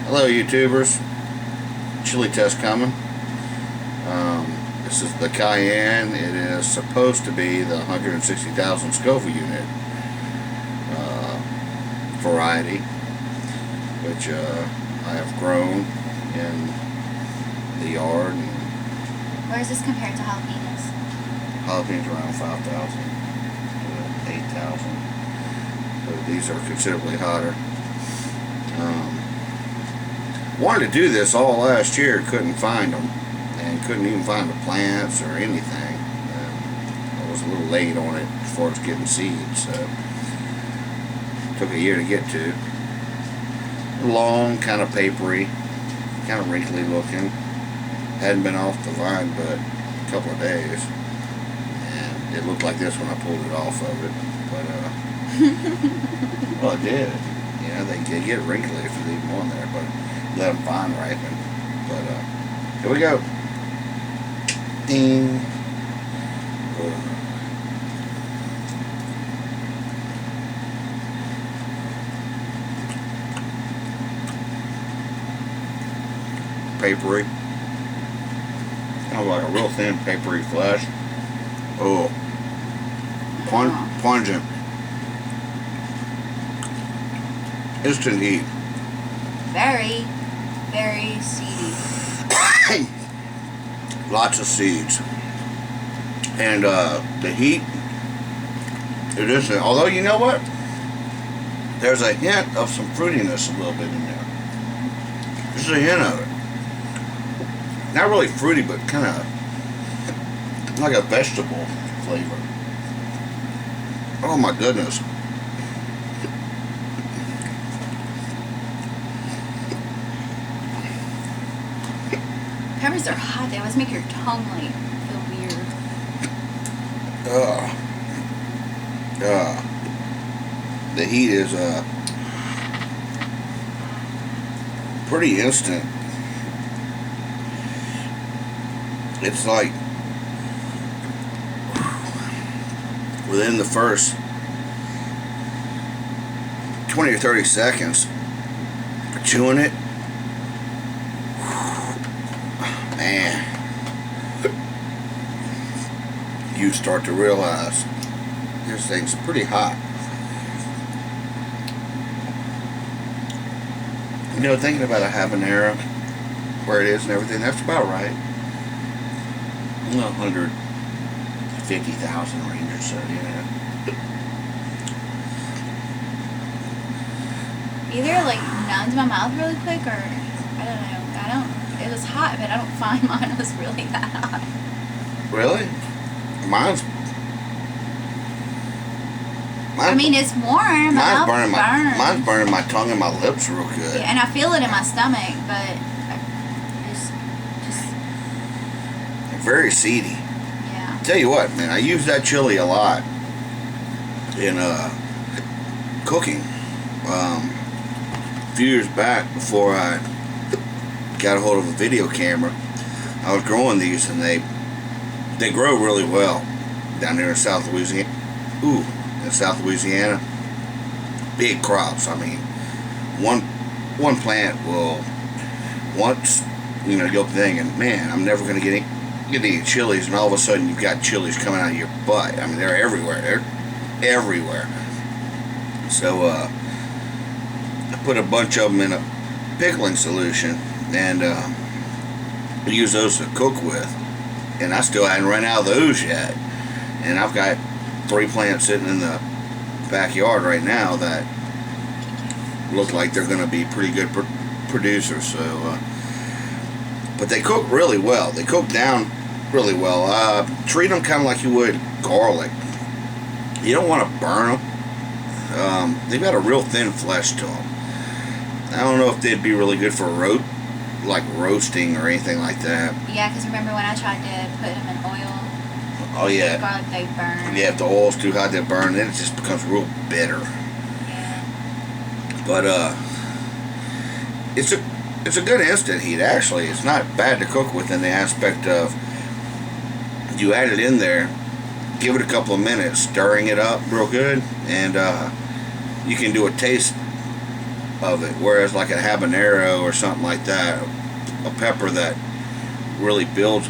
Hello YouTubers, chili test coming. This is the Cayenne. It is supposed to be the 160,000 Scoville unit variety, which I have grown in the yard. And where is this compared to jalapenos? Jalapenos around 5,000 to 8,000. So these are considerably hotter. Wanted to do this all last year, couldn't find them, and couldn't even find the plants or anything. I was a little late on it as far as getting seeds, so took a year to get to. Long, kind of papery, kind of wrinkly looking. Hadn't been off the vine but a couple of days, and it looked like this when I pulled it off of it. But well, it did. You know, they get wrinkly if you leave them on there, but let them vine ripen. But here we go. Ding. Papery. Kind of like a real thin papery flesh. Oh. Pungent. Instant heat. Very seedy. Lots of seeds. And the heat, it isn't. Although, you know what? There's a hint of some fruitiness a little bit in there. Just a hint of it. Not really fruity, but kind of like a vegetable flavor. Oh my goodness. Peppers are hot. They always make your tongue like feel weird. The heat is pretty instant. It's like within the first 20 or 30 seconds chewing it, man, you start to realize this thing's pretty hot. You know, thinking about a habanero, where it is and everything, that's about right. 150,000 range or so, you know. Either like numb to my mouth really quick, or I don't know. It was hot, but I don't find mine was really that hot. Really? Mine's I mean, it's warm. Mine's burning my tongue and my lips real good. Yeah, and I feel it in my stomach, but it's just very seedy. Yeah. Tell you what, man, I use that chili a lot in cooking. A few years back, before I got a hold of a video camera, I was growing these, and they grow really well down there in South Louisiana. In South Louisiana, big crops. I mean, one plant will once, you know, go thinking, man, I'm never going to get any chilies, and all of a sudden you've got chilies coming out of your butt. I mean, they're everywhere. They're everywhere. So I put a bunch of them in a pickling solution, and use those to cook with. And I still hadn't run out of those yet. And I've got 3 plants sitting in the backyard right now that look like they're going to be pretty good producers. So, but they cook really well. They cook down really well. Treat them kind of like you would garlic. You don't want to burn them. They've got a real thin flesh to them. I don't know if they'd be really good for roasting or anything like that. Yeah, because remember when I tried to put them in oil? Oh yeah. Garlic, they burn. Yeah, if the oil's too hot, they burn. Then it just becomes real bitter. Yeah. But it's a good instant heat. Actually, it's not bad to cook with in the aspect of you add it in there, give it a couple of minutes, stirring it up real good, and you can do a taste of it. Whereas like a habanero or something like that, a pepper that really builds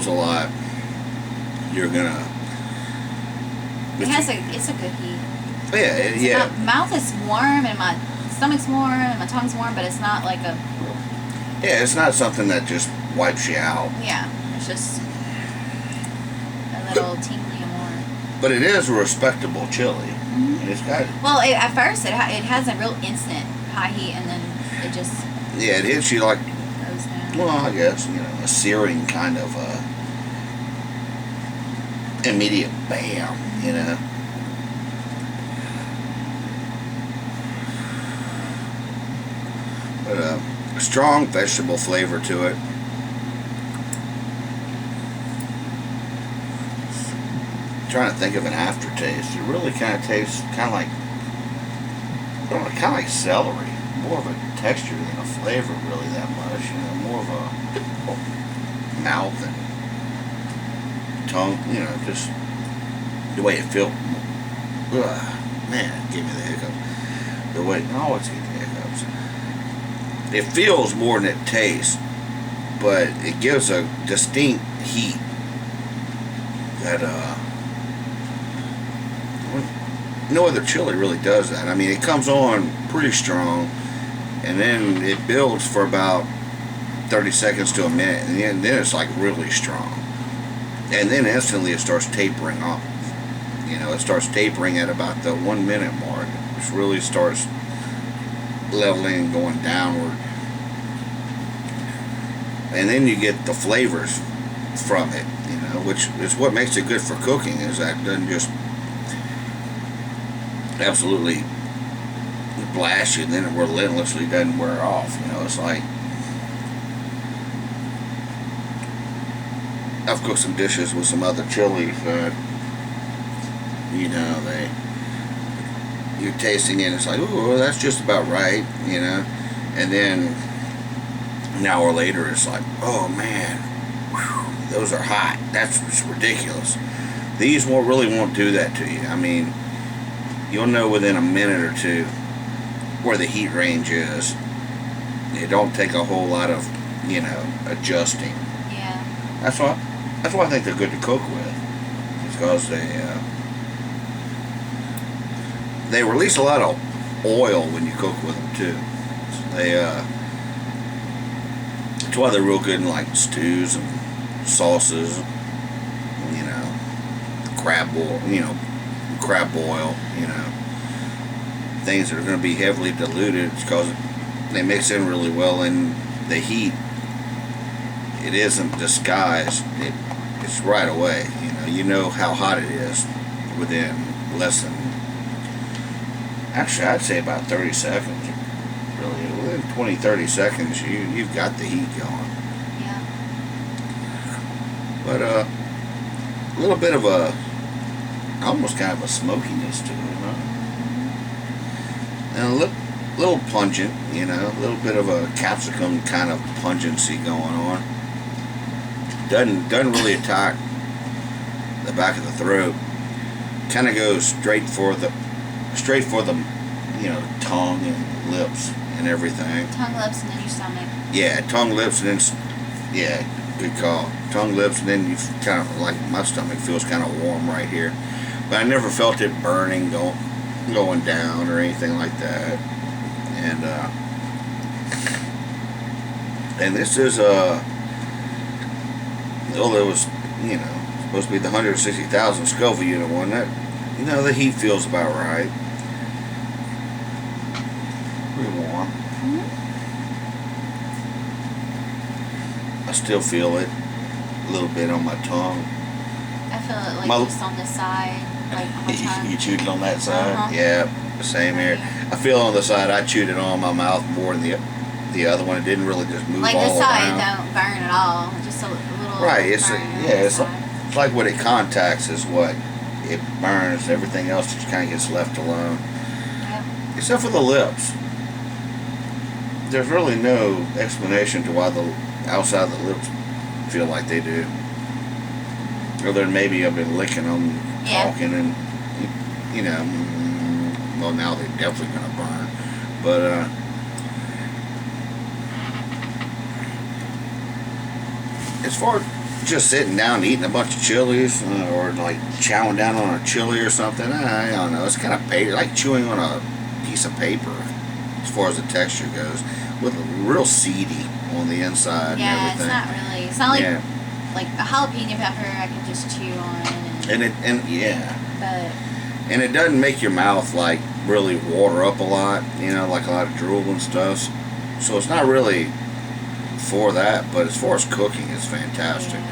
a lot, you're gonna. It's a good heat. Yeah. My mouth is warm and my stomach's warm and my tongue's warm, but it's not like a. Yeah, it's not something that just wipes you out. Yeah, it's just a little tingly and warm. But it is a respectable chili. Mm-hmm. And it's got. Well, at first it has a real instant high heat, and then it just. Yeah, it hits you like. Goes down. Well, I guess a searing kind of immediate bam. But a strong vegetable flavor to it. I'm trying to think of an aftertaste. It really kind of tastes kind of like celery. More of a texture than a flavor, really, that much. More of a mouth and tongue. Just the way it feels. Man, give me the hiccup. The way I always get the hiccups. It feels more than it tastes, but it gives a distinct heat that no other chili really does that. I mean, it comes on pretty strong, and then it builds for about 30 seconds to a minute, and then it's like really strong, and then instantly it starts tapering off. It starts tapering at about the 1 minute mark. It really starts leveling and going downward, and then you get the flavors from it, which is what makes it good for cooking, is that it doesn't just absolutely blast you and then it relentlessly doesn't wear off. It's like I've cooked some dishes with some other chilies that you're tasting it and it's like, ooh, that's just about right, and then an hour later it's like, oh man, whew, those are hot. That's ridiculous. These won't do that to you. I mean, you'll know within a minute or two where the heat range is. It don't take a whole lot of adjusting. Yeah. That's why I think they're good to cook with. It's because they release a lot of oil when you cook with them too. That's why they're real good in like stews and sauces. Crab boil. Things that are going to be heavily diluted because they mix in really well, and the heat, it isn't disguised. It's right away. You know how hot it is within less than. Actually, I'd say about 30 seconds. Really, within 20-30 seconds, you've got the heat going. Yeah. But a little bit of almost kind of a smokiness to it, and a little pungent, a little bit of a capsicum kind of pungency going on. Doesn't really attack the back of the throat. Kind of goes straight for the tongue and lips and everything. Tongue, lips, and then your stomach. Yeah, tongue, lips, and then good call. Tongue, lips, and then you kind of like my stomach feels kind of warm right here, but I never felt it burning going down or anything like that. And this is there was supposed to be the 160,000 Scoville unit one. That the heat feels about right. Pretty warm. Mm-hmm. I still feel it a little bit on my tongue. I feel it just on the side, like on my tongue. You chewed it on that side? Uh-huh. Yeah, the same here. I feel it on the side. I chewed it on my mouth more than the other one. It didn't really just move all around. Like the side don't burn at all. Just a little. Right. It's it's like what it contacts is what it burns. Everything else just kind of gets left alone. Yep. Except for the lips. There's really no explanation to why the outside of the lips feel like they do. Other than maybe I've been licking them, talking, and well, now they're definitely gonna burn. But as far as just sitting down and eating a bunch of chilies, or like chowing down on a chili or something, I don't know. It's kind of like chewing on a piece of paper as far as the texture goes, with real seedy on the inside and everything. It's not really. It's not like a jalapeno pepper I can just chew on. And it doesn't make your mouth like really water up a lot, like a lot of drool and stuff. So it's not really for that, but as far as cooking, it's fantastic.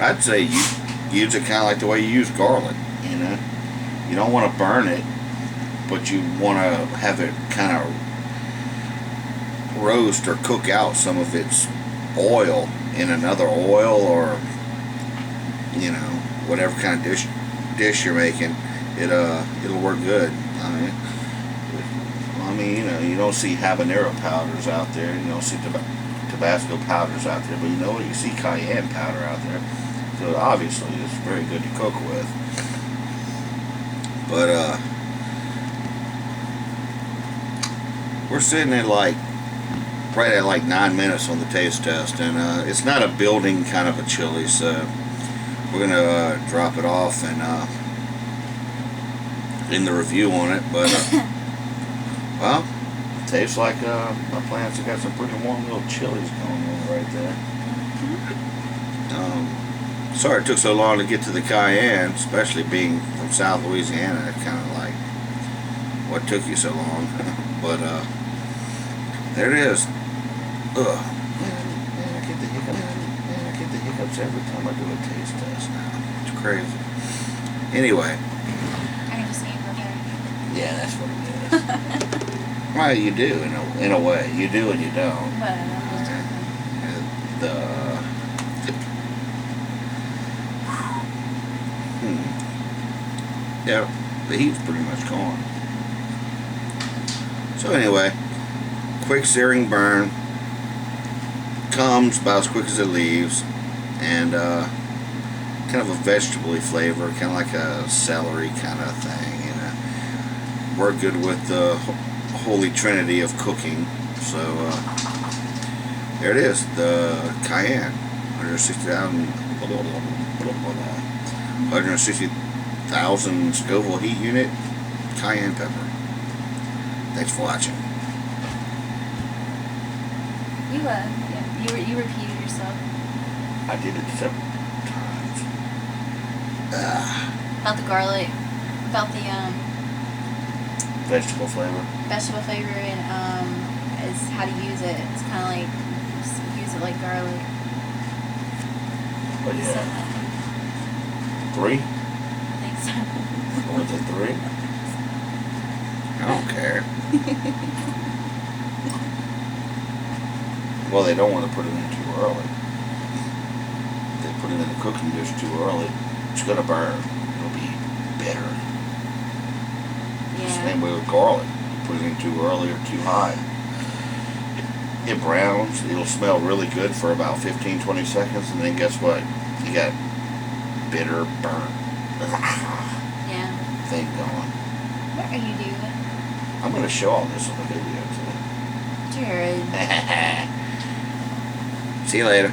I'd say you use it kind of like the way you use garlic. You don't want to burn it, but you want to have it kind of roast or cook out some of its oil in another oil, or whatever kind of dish you're making. It'll work good. You don't see habanero powders out there. You don't see Tabasco powders out there, but you see cayenne powder out there. So obviously it's very good to cook with. But we're sitting at right at 9 minutes on the taste test, and it's not a building kind of a chili, so we're gonna drop it off and in the review on it. But well, it tastes like my plants have got some pretty warm little chilies going on right there. Sorry it took so long to get to the cayenne, especially being from South Louisiana. It's kind of like, what took you so long? But there it is. Ugh. Man, I get the hiccups every time I do a taste test now. It's crazy. Anyway. I can just eat with her. Yeah, that's what it is. Well, you do in a way. You do and you don't. But I'm just joking. Yeah, the heat's pretty much gone. So anyway, quick searing burn. Comes about as quick as it leaves, and kind of a vegetable-y flavor, kind of like a celery kind of thing. Work good with the holy trinity of cooking. So there it is, the cayenne, 160,000 Scoville heat unit cayenne pepper. Thanks for watching. You repeated yourself. I did it several times. About the garlic, about the Vegetable flavor. Vegetable flavor, and is how to use it. It's kind of like just use it like garlic. But yeah. So, 3? I think so. Was it 3? I don't care. Well, they don't want to put it in too early. If they put it in the cooking dish too early, it's going to burn. It'll be bitter. Yeah. Same way with garlic. You put it in too early or too high. It browns. It'll smell really good for about 15-20 seconds, and then guess what? You got bitter burn. Thing going. What are you doing? I'm going to show all this on the video too. Jared. See you later.